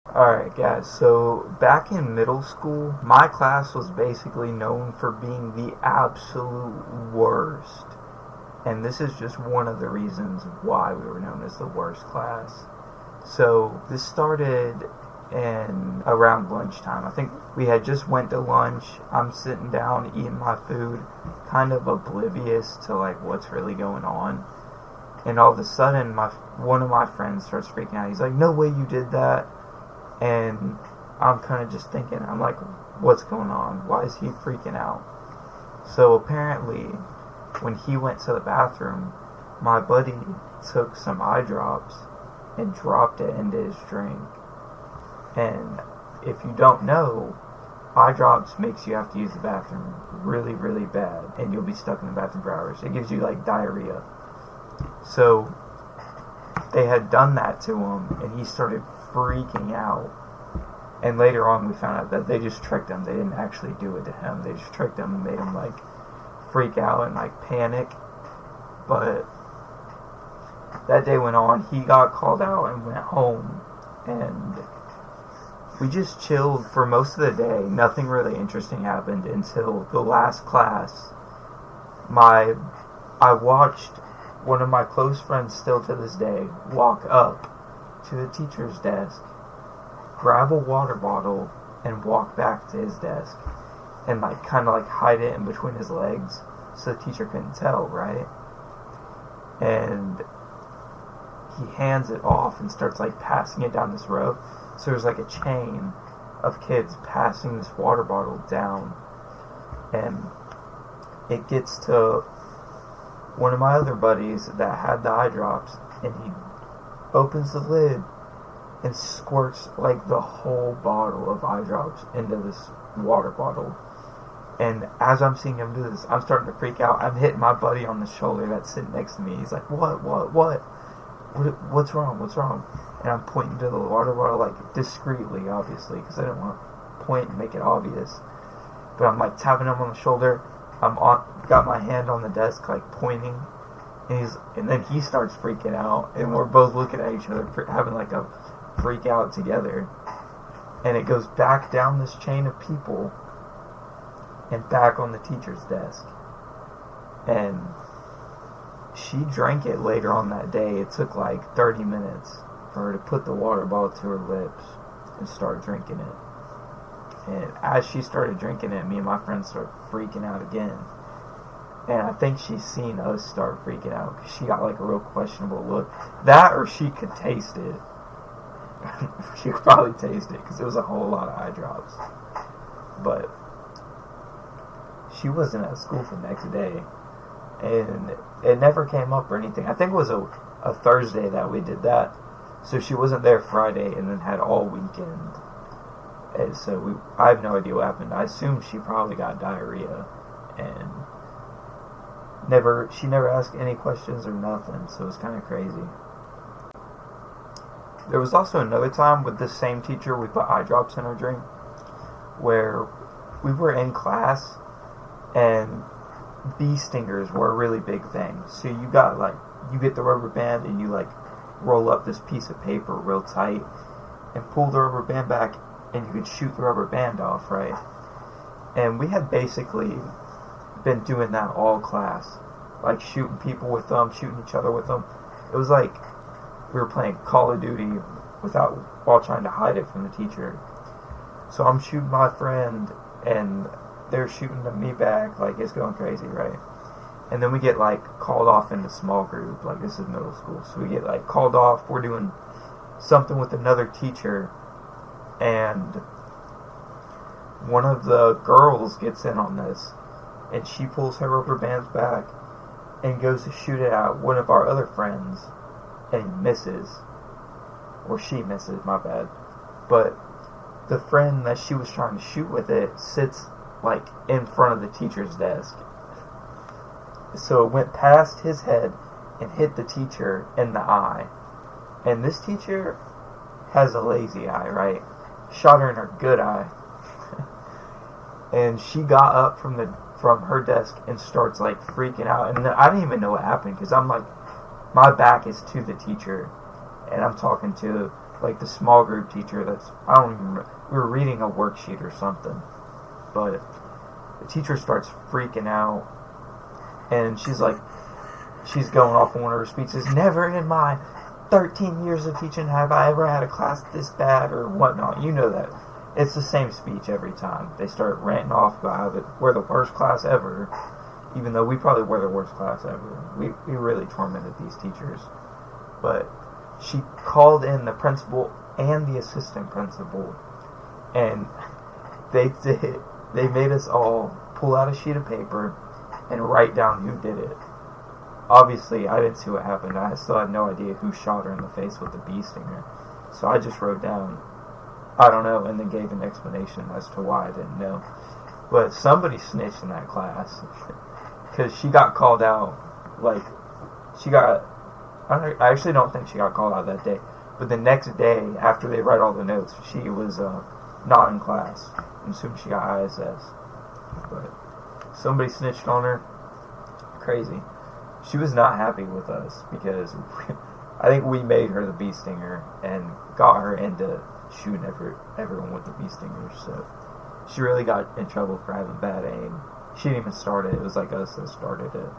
Alright, guys, so back in middle school, my class was basically known for being the absolute worst. And this is just one of the reasons why we were known as the worst class. So this started in around lunchtime. I think we had just went to lunch. I'm sitting down eating my food, kind of oblivious to like what's really going on. And all of a sudden, my one of my friends starts freaking out. He's like, "No way you did that!" And I'm kind of just thinking, I'm like, "What's going on? Why is he freaking out?" So apparently, when he went to the bathroom, my buddy took some eye drops and dropped it into his drink. And if you don't know, eye drops makes you have to use the bathroom really, really bad, and you'll be stuck in the bathroom for hours. It gives you like diarrhea. So they had done that to him, and he started freaking out. And later on, we found out that they just tricked him. They didn't actually do it to him. They just tricked him and made him like freak out and like panic. But that day went on. He got called out and went home, and we just chilled for most of the day. Nothing really interesting happened until the last class. I watched one of my close friends still to this day walk up to the teacher's desk, grab a water bottle, and walk back to his desk and like kind of like hide it in between his legs so the teacher couldn't tell, right? And he hands it off and starts like passing it down this row. So there's like a chain of kids passing this water bottle down, and it gets to one of my other buddies that had the eye drops, and he opens the lid and squirts like the whole bottle of eye drops into this water bottle. And as I'm seeing him do this, I'm starting to freak out. I'm hitting my buddy on the shoulder that's sitting next to me. He's like, what's wrong? What's wrong? And I'm pointing to the water bottle, like, discreetly, obviously, because I didn't want to point and make it obvious. But I'm, like, tapping him on the shoulder. Got my hand on the desk, like, pointing. And then he starts freaking out. And we're both looking at each other, having, like, a freak out together. And it goes back down this chain of people and back on the teacher's desk. And she drank it later on that day. It took like 30 minutes for her to put the water bottle to her lips and start drinking it. And as she started drinking it, me and my friends started freaking out again. And I think she's seen us start freaking out because she got like a real questionable look. That or she could taste it. She could probably taste it because it was a whole lot of eye drops. But she wasn't at school the next day. And it never came up or anything. I think it was a Thursday that we did that. So she wasn't there Friday and then had all weekend. And so I have no idea what happened. I assume she probably got diarrhea. And she never asked any questions or nothing. So it was kind of crazy. There was also another time with this same teacher, we put eye drops in her drink, where we were in class and bee stingers were a really big thing. So you get the rubber band and you like roll up this piece of paper real tight and pull the rubber band back, and you could shoot the rubber band off, right? And we had basically been doing that all class, like shooting people with them, shooting each other with them. It was like we were playing Call of Duty while trying to hide it from the teacher. So I'm shooting my friend and they're shooting at me back, like it's going crazy, right? And then we get like called off into small group, like this is middle school, so we get like called off. We're doing something with another teacher, and one of the girls gets in on this, and she pulls her rubber bands back and goes to shoot it at one of our other friends, and he misses, or she misses, my bad. But the friend that she was trying to shoot with it sits like in front of the teacher's desk. So it went past his head and hit the teacher in the eye. And this teacher has a lazy eye, right? Shot her in her good eye. And she got up from her desk and starts like freaking out. And then I didn't even know what happened because I'm like, my back is to the teacher and I'm talking to like the small group teacher I don't even remember, we were reading a worksheet or something, but the teacher starts freaking out, and she's going off on one of her speeches. Never in my 13 years of teaching have I ever had a class this bad, or whatnot. You know that. It's the same speech every time. They start ranting off about how we're the worst class ever, even though we probably were the worst class ever. We really tormented these teachers. But she called in the principal and the assistant principal, and they made us all pull out a sheet of paper and write down who did it. Obviously, I didn't see what happened. I still had no idea who shot her in the face with the bee stinger. So I just wrote down, I don't know, and then gave an explanation as to why I didn't know. But somebody snitched in that class, because she got called out. I actually don't think she got called out that day, but the next day, after they read all the notes, she was not in class. I'm assuming she got ISS. But somebody snitched on her. Crazy. She was not happy with us, because I think we made her the bee stinger and got her into shooting everyone with the bee stingers. So she really got in trouble for having bad aim. She didn't even start it. It was like us that started it.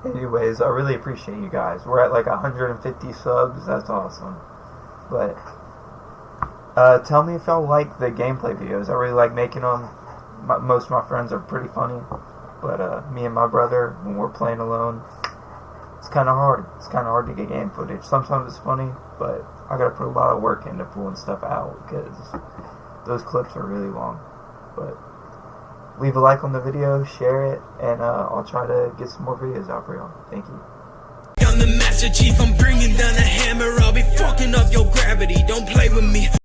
Anyways, I really appreciate you guys. We're at like 150 subs. That's awesome. But tell me if y'all like the gameplay videos. I really like making them. Most of my friends are pretty funny. But me and my brother, when we're playing alone, it's kind of hard. It's kind of hard to get game footage. Sometimes it's funny, but I gotta put a lot of work into pulling stuff out, because those clips are really long. But leave a like on the video, share it, and I'll try to get some more videos out for y'all. Thank you. I'm the Master Chief, I'm bringing down the hammer. I'll be fucking up your gravity. Don't play.